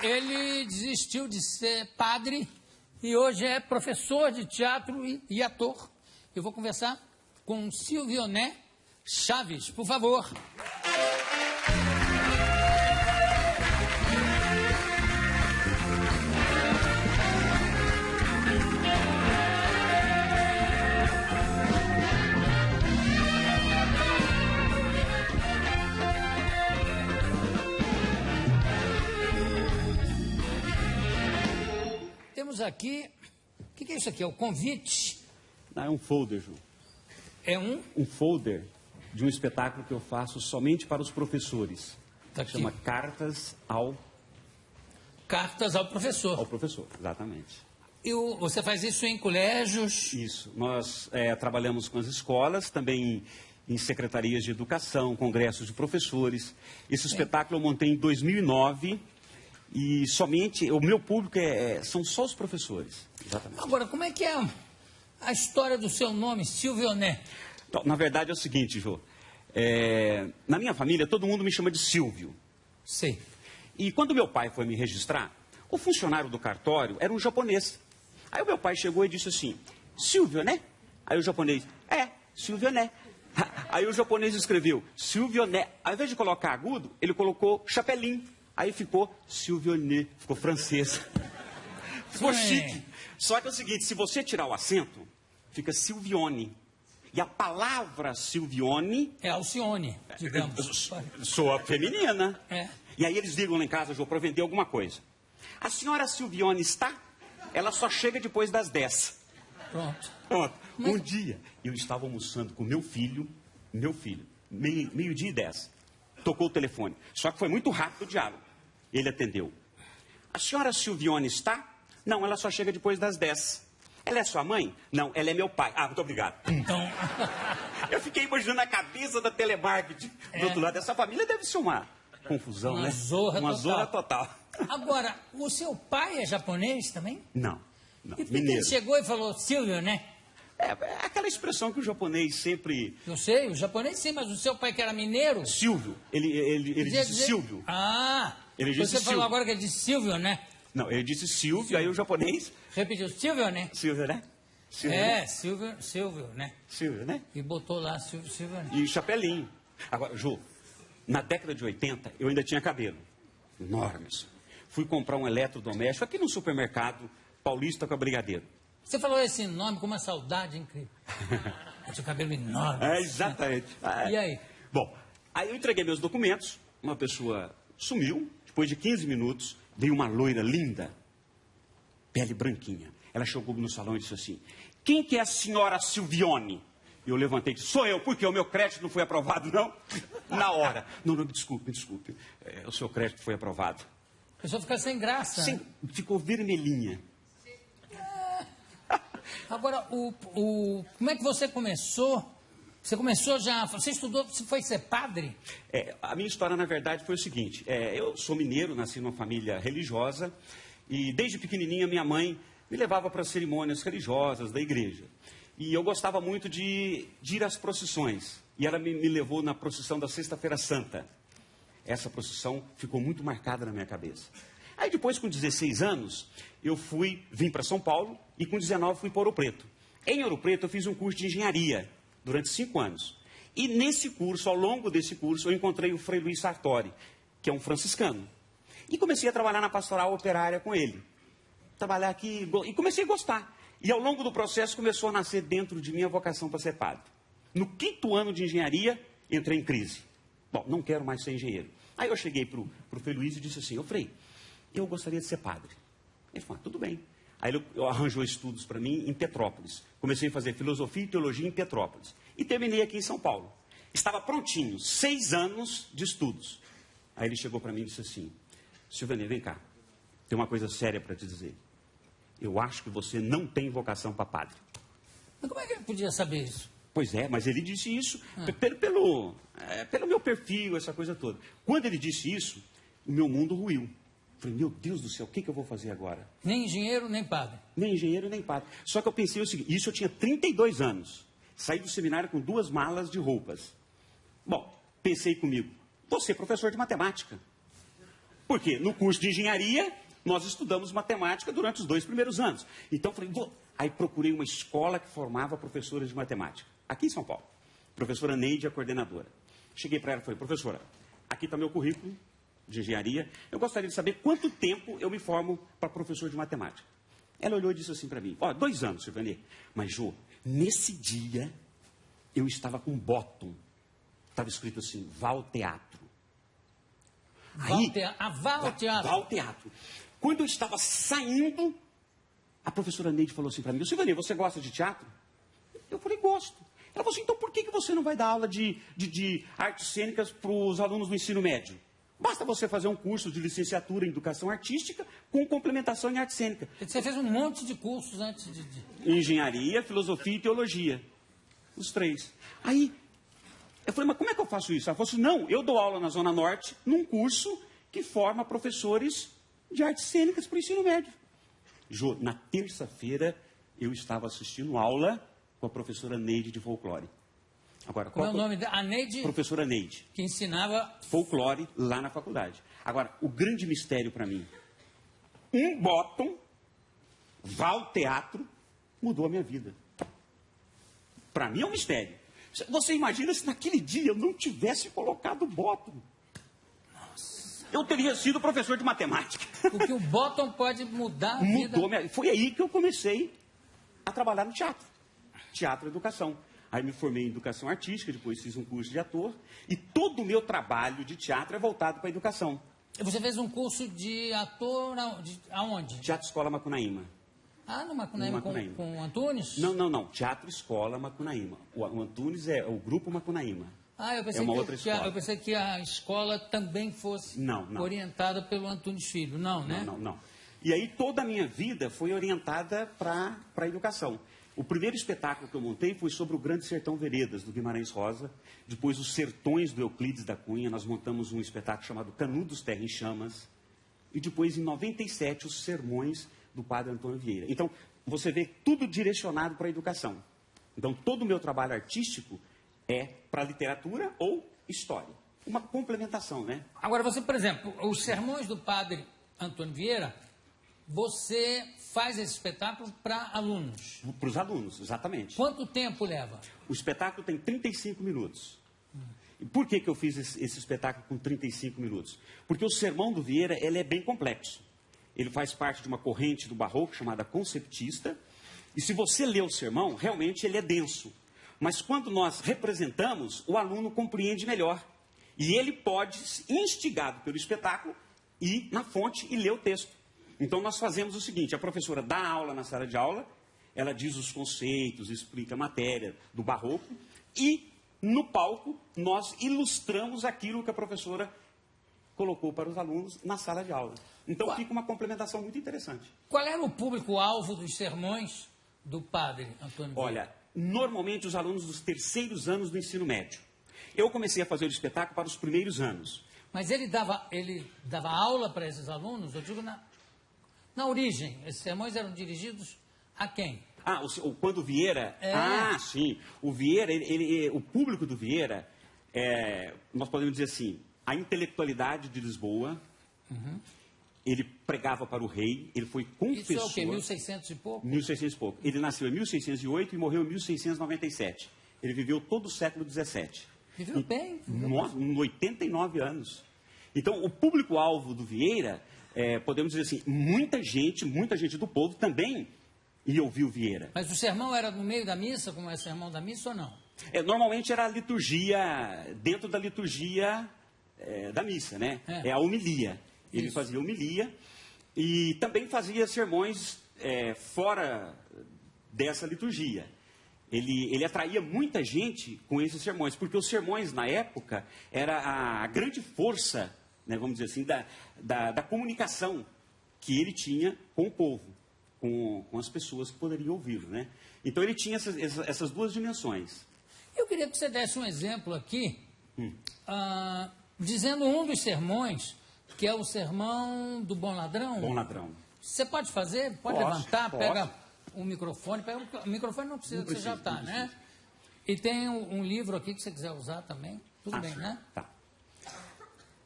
Ele desistiu de ser padre e hoje é professor de teatro e ator. Eu vou conversar com Silvioné Chaves, por favor. Temos aqui... O que é isso aqui? É o convite? Não, é um folder, Ju. É um? Um folder de um espetáculo que eu faço somente para os professores. Tá aqui. Chama Cartas ao... Cartas ao professor. Ao professor, exatamente. E você faz isso em colégios? Isso. Nós trabalhamos com as escolas, também em secretarias de educação, congressos de professores. Esse espetáculo eu montei em 2009... E somente, o meu público são só os professores. Exatamente. Agora, como é que é a história do seu nome, Silvioné? Então, na verdade é o seguinte, Jô. Na minha família, todo mundo me chama de Silvio. Sei. E quando meu pai foi me registrar, o funcionário do cartório era um japonês. Aí o meu pai chegou e disse assim, Silvioné? Aí o japonês, Silvioné. Aí o japonês escreveu, Silvioné. Ao invés de colocar agudo, ele colocou chapelinho. Aí ficou Silvioné, ficou francês. Ficou chique. Só que é o seguinte, se você tirar o acento, fica Silvione. E a palavra Silvione... É Alcione, digamos. Soa feminina. É. E aí eles ligam lá em casa, Jô, para vender alguma coisa. A senhora Silvione está? Ela só chega depois das 10. Pronto. Pronto. Um dia, eu estava almoçando com meu filho, meio-dia e 10. Tocou o telefone. Só que foi muito rápido o diálogo. Ele atendeu. A senhora Silvione está? Não, ela só chega depois das 10. Ela é sua mãe? Não, ela é meu pai. Ah, muito obrigado. Então... Eu fiquei imaginando a cabeça da telemarketing. Do outro lado, essa família deve ser uma confusão, né? Uma zorra total. Agora, o seu pai é japonês também? Não. E por que ele chegou e falou Silvio, né? É aquela expressão que o japonês sempre... Eu sei, o japonês sim, mas o seu pai que era mineiro... Silvio. Ele disse Silvio. Ah, ele disse você falou agora que ele disse Silvio, né? Não, ele disse Silvio, aí o japonês... Repetiu, Silvio, né? Silvio, né? Silvio, né? Silvio, né? E botou lá Silvio, né? E chapelinho. Agora, Jô, na década de 80, eu ainda tinha cabelo. Enorme, assim. Fui comprar um eletrodoméstico aqui no supermercado Paulista com a Brigadeiro. Você falou esse nome com uma saudade incrível. Eu tinha cabelo enorme. Exatamente. E aí? Bom, aí eu entreguei meus documentos, uma pessoa sumiu, depois de 15 minutos, veio uma loira linda, pele branquinha. Ela chegou no salão e disse assim, quem que é a senhora Silvione? E eu levantei e disse, sou eu, porque o meu crédito não foi aprovado, não? Na hora. Não, me desculpe. O seu crédito foi aprovado. A pessoa fica sem graça. Sim, ficou vermelhinha. Agora, como é que você começou? Você começou já... Você estudou... Você foi ser padre? A minha história, na verdade, foi o seguinte. Eu sou mineiro, nasci numa família religiosa. E desde pequenininha, minha mãe me levava para cerimônias religiosas da igreja. E eu gostava muito de ir às procissões. E ela me levou na procissão da Sexta-feira Santa. Essa procissão ficou muito marcada na minha cabeça. Aí depois, com 16 anos, eu vim para São Paulo e com 19 fui para Ouro Preto. Em Ouro Preto eu fiz um curso de engenharia durante 5 anos. E nesse curso, ao longo desse curso, eu encontrei o Frei Luiz Sartori, que é um franciscano. E comecei a trabalhar na pastoral operária com ele. Trabalhar aqui e comecei a gostar. E ao longo do processo começou a nascer dentro de mim a vocação para ser padre. No 5º ano de engenharia, entrei em crise. Bom, não quero mais ser engenheiro. Aí eu cheguei para o Frei Luiz e disse assim, ô Frei, eu gostaria de ser padre. Ele falou, tudo bem. Aí ele arranjou estudos para mim em Petrópolis. Comecei a fazer filosofia e teologia em Petrópolis. E terminei aqui em São Paulo. Estava prontinho, 6 anos de estudos. Aí ele chegou para mim e disse assim, Silvioné, vem cá. Tem uma coisa séria para te dizer. Eu acho que você não tem vocação para padre. Mas como é que ele podia saber isso? Pois é, mas ele disse isso pelo meu perfil, essa coisa toda. Quando ele disse isso, o meu mundo ruiu. Falei, meu Deus do céu, o que eu vou fazer agora? Nem engenheiro, nem padre. Nem engenheiro, nem padre. Só que eu pensei o seguinte, isso eu tinha 32 anos. Saí do seminário com 2 malas de roupas. Bom, pensei comigo, vou ser professor de matemática. Porque no curso de engenharia, nós estudamos matemática durante os 2 primeiros anos. Então, eu falei, Aí procurei uma escola que formava professores de matemática, aqui em São Paulo. Professora Neide, a coordenadora. Cheguei para ela e falei, professora, aqui está meu currículo de engenharia. Eu gostaria de saber quanto tempo eu me formo para professor de matemática. Ela olhou e disse assim para mim, 2 anos, Silvanê. Mas, Jô, nesse dia, eu estava com um bottom. Estava escrito assim, vá ao teatro. Vá ao teatro. Quando eu estava saindo, a professora Neide falou assim para mim, Silvanê, você gosta de teatro? Eu falei, gosto. Ela falou assim, então por que você não vai dar aula de artes cênicas para os alunos do ensino médio? Basta você fazer um curso de licenciatura em educação artística com complementação em arte cênica. Você fez um monte de cursos antes de... Engenharia, filosofia e teologia. Os 3. Aí, eu falei, mas como é que eu faço isso? Ela falou assim, não, eu dou aula na Zona Norte num curso que forma professores de artes cênicas para o ensino médio. Jô, na terça-feira, eu estava assistindo aula com a professora Neide de folclore. Agora, qual é o nome dela? A Neide? Professora Neide. Que ensinava... folclore lá na faculdade. Agora, o grande mistério para mim, um bottom, vá ao teatro, mudou a minha vida. Para mim é um mistério. Você imagina se naquele dia eu não tivesse colocado o bottom? Nossa. Eu teria sido professor de matemática. Porque o bottom pode mudar a vida. Foi aí que eu comecei a trabalhar no teatro. Teatro e educação. Aí me formei em educação artística, depois fiz um curso de ator. E todo o meu trabalho de teatro é voltado para a educação. Você fez um curso de ator aonde? Teatro Escola Macunaíma. Ah, no Macunaíma, com o Antunes? Não. Teatro Escola Macunaíma. O Antunes é o Grupo Macunaíma. Ah, eu pensei que a escola também fosse orientada pelo Antunes Filho. Não, né? Não. E aí toda a minha vida foi orientada para a educação. O primeiro espetáculo que eu montei foi sobre o Grande Sertão Veredas, do Guimarães Rosa. Depois, os Sertões do Euclides da Cunha. Nós montamos um espetáculo chamado Canudos Terra em Chamas. E depois, em 97, os Sermões do Padre Antônio Vieira. Então, você vê tudo direcionado para a educação. Então, todo o meu trabalho artístico é para literatura ou história. Uma complementação, né? Agora, você, por exemplo, os Sermões do Padre Antônio Vieira, você faz esse espetáculo para alunos? Para os alunos, exatamente. Quanto tempo leva? O espetáculo tem 35 minutos. E por que eu fiz esse espetáculo com 35 minutos? Porque o Sermão do Vieira ele é bem complexo. Ele faz parte de uma corrente do barroco chamada conceptista. E se você lê o sermão, realmente ele é denso. Mas quando nós representamos, o aluno compreende melhor. E ele pode, instigado pelo espetáculo, ir na fonte e ler o texto. Então, nós fazemos o seguinte, a professora dá aula na sala de aula, ela diz os conceitos, explica a matéria do barroco, e, no palco, nós ilustramos aquilo que a professora colocou para os alunos na sala de aula. Então, fica uma complementação muito interessante. Qual era o público-alvo dos sermões do padre Antônio Vieira? Olha, normalmente os alunos dos terceiros anos do ensino médio. Eu comecei a fazer o espetáculo para os primeiros anos. Mas ele dava aula para esses alunos? Eu digo na origem, esses sermões eram dirigidos a quem? Quando o Vieira... Sim. O Vieira, o público do Vieira, nós podemos dizer assim, a intelectualidade de Lisboa, ele pregava para o rei, ele foi confessor... Isso é o quê? 1600 e pouco? 1600 e pouco. Ele nasceu em 1608 e morreu em 1697. Ele viveu todo o século XVII. Viveu bem. 89 anos. Então, o público-alvo do Vieira... podemos dizer assim, muita gente do povo também ia ouvir o Vieira. Mas o sermão era no meio da missa, como é o sermão da missa ou não? Normalmente era a liturgia, dentro da liturgia da missa, né? É a homilia. Ele fazia homilia e também fazia sermões fora dessa liturgia. Ele atraía muita gente com esses sermões, porque os sermões, na época, era a grande força, né, vamos dizer assim, da comunicação que ele tinha com o povo, com as pessoas que poderiam ouvi-lo, né? Então ele tinha essas duas dimensões. Eu queria que você desse um exemplo aqui, dizendo um dos sermões, que é o sermão do Bom Ladrão. Bom Ladrão. Você pode fazer? Pode levantar, pega o microfone, o microfone não precisa, você já está, né? E tem um livro aqui que você quiser usar também, tudo bem, né? Tá.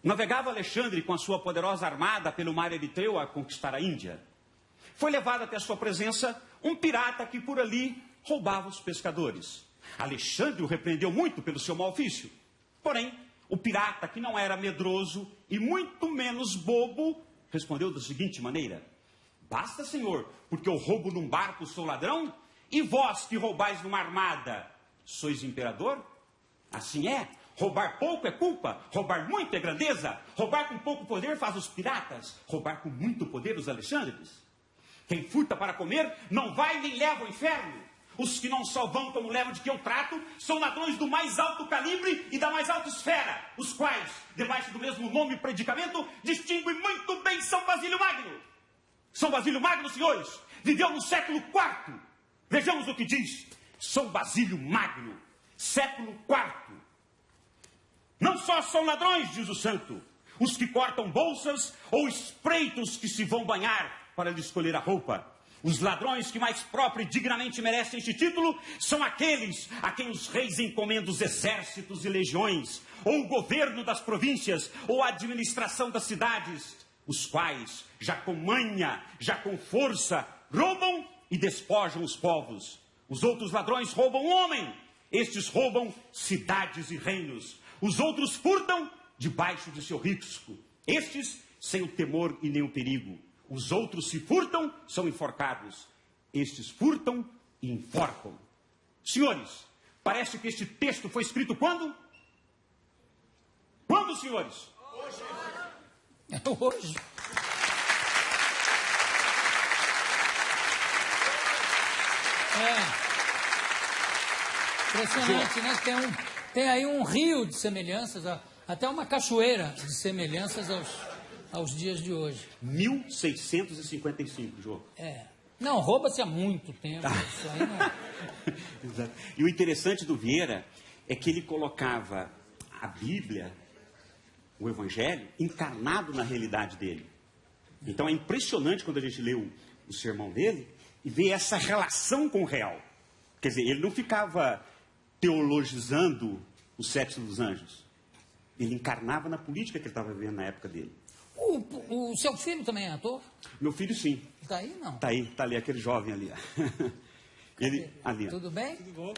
Navegava Alexandre com a sua poderosa armada pelo mar Eritreu a conquistar a Índia. Foi levado até sua presença um pirata que por ali roubava os pescadores. Alexandre o repreendeu muito pelo seu mau ofício. Porém, o pirata, que não era medroso e muito menos bobo, respondeu da seguinte maneira: basta, senhor, porque eu roubo num barco, sou ladrão, e vós que roubais numa armada, sois imperador? Assim é. Roubar pouco é culpa, roubar muito é grandeza, roubar com pouco poder faz os piratas, roubar com muito poder os Alexandres. Quem furta para comer não vai nem leva ao inferno. Os que não só vão como levam de que eu trato são ladrões do mais alto calibre e da mais alta esfera, os quais, debaixo do mesmo nome e predicamento, distinguem muito bem São Basílio Magno. São Basílio Magno, senhores, viveu no século IV. Vejamos o que diz São Basílio Magno, século IV. Não só são ladrões, diz o santo, os que cortam bolsas ou espreitos que se vão banhar para lhe escolher a roupa. Os ladrões que mais próprio e dignamente merecem este título são aqueles a quem os reis encomendam os exércitos e legiões, ou o governo das províncias, ou a administração das cidades, os quais, já com manha, já com força, roubam e despojam os povos. Os outros ladrões roubam o homem, estes roubam cidades e reinos. Os outros furtam debaixo de seu risco, estes sem o temor e nem o perigo. Os outros se furtam, são enforcados. Estes furtam e enforcam. Senhores, parece que este texto foi escrito quando? Quando, senhores? Hoje. Hoje. Impressionante, né? Tem aí um rio de semelhanças, até uma cachoeira de semelhanças aos dias de hoje. 1655, Jô. Não, rouba-se há muito tempo. Isso aí não... Exato. E o interessante do Vieira é que ele colocava a Bíblia, o Evangelho, encarnado na realidade dele. Então é impressionante quando a gente lê o sermão dele e vê essa relação com o real. Quer dizer, ele não ficava teologizando os sete dos anjos. Ele encarnava na política que ele estava vivendo na época dele. O seu filho também é ator? Meu filho, sim. Está aí, não? Está aí, está ali, aquele jovem ali. Ele, ali. Tudo bem? Tudo bom?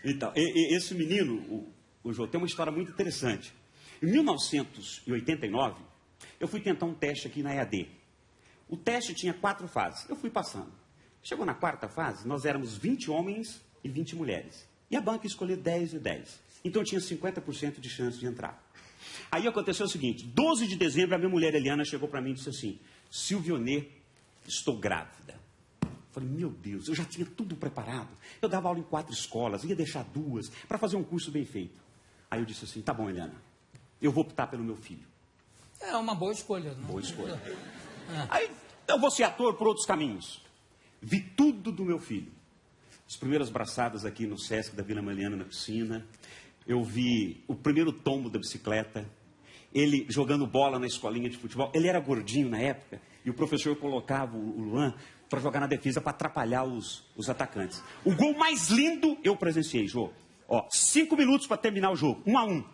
Então, esse menino, o Jô, tem uma história muito interessante. Em 1989, eu fui tentar um teste aqui na EAD. O teste tinha 4 fases. Eu fui passando. Chegou na 4ª fase, nós éramos 20 homens e 20 mulheres. E a banca escolheu 10 e 10. Então eu tinha 50% de chance de entrar. Aí aconteceu o seguinte: 12 de dezembro, a minha mulher Eliana chegou para mim e disse assim: Silvionê, estou grávida. Eu falei, meu Deus, eu já tinha tudo preparado. Eu dava aula em 4 escolas, ia deixar 2 para fazer um curso bem feito. Aí eu disse assim, tá bom, Eliana, eu vou optar pelo meu filho. É uma boa escolha. Não? Boa escolha. Aí eu vou ser ator por outros caminhos. Vi tudo do meu filho. As primeiras braçadas aqui no Sesc da Vila Mariana, na piscina. Eu vi o primeiro tombo da bicicleta. Ele jogando bola na escolinha de futebol. Ele era gordinho na época. E o professor colocava o Luan para jogar na defesa, para atrapalhar os atacantes. O gol mais lindo eu presenciei, Jô. 5 minutos para terminar o jogo. 1-1.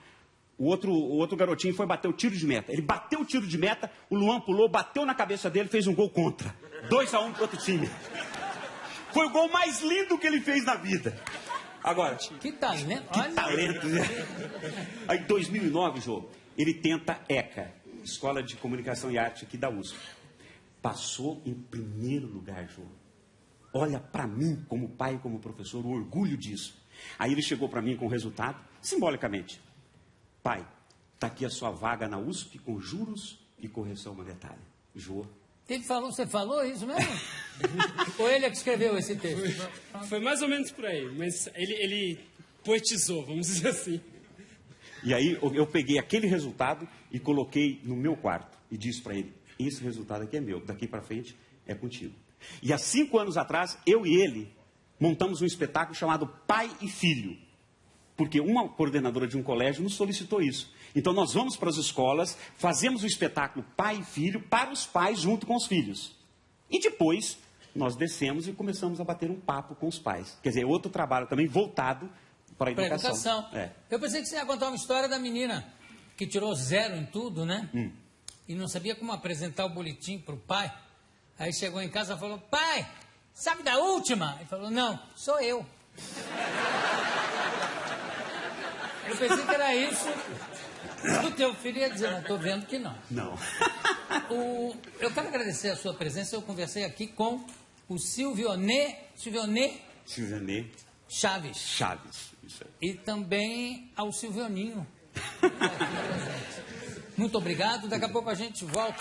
O outro garotinho foi bater o tiro de meta. Ele bateu o tiro de meta, o Luan pulou, bateu na cabeça dele, fez um gol contra. 2-1 para outro time. Foi o gol mais lindo que ele fez na vida. Agora, que talento. Que talento. Aí, em 2009, Jô, ele tenta ECA, Escola de Comunicação e Arte aqui da USP. Passou em primeiro lugar, Jô. Olha, para mim, como pai e como professor, o orgulho disso. Aí ele chegou para mim com o resultado, simbolicamente. Pai, está aqui a sua vaga na USP com juros e correção monetária. Jô. Ele falou, você falou isso mesmo? Ou ele é que escreveu esse texto? Foi mais ou menos por aí, mas ele poetizou, vamos dizer assim. E aí eu peguei aquele resultado e coloquei no meu quarto e disse para ele, esse resultado aqui é meu, daqui para frente é contigo. E há 5 anos atrás, eu e ele montamos um espetáculo chamado Pai e Filho. Porque uma coordenadora de um colégio nos solicitou isso. Então nós vamos para as escolas, fazemos o espetáculo Pai e Filho para os pais junto com os filhos. E depois nós descemos e começamos a bater um papo com os pais. Quer dizer, outro trabalho também voltado para a educação. Eu pensei que você ia contar uma história da menina que tirou 0 em tudo, né? E não sabia como apresentar o boletim para o pai. Aí chegou em casa e falou, pai, sabe da última? Ele falou, não, sou eu. Eu pensei que era isso. O teu filho ia dizer, não, estou vendo que não. Não. Eu quero agradecer a sua presença. Eu conversei aqui com o Silvionê Chaves. Chaves, isso aí. E também ao Silvioninho. Muito obrigado. Daqui a pouco a gente volta.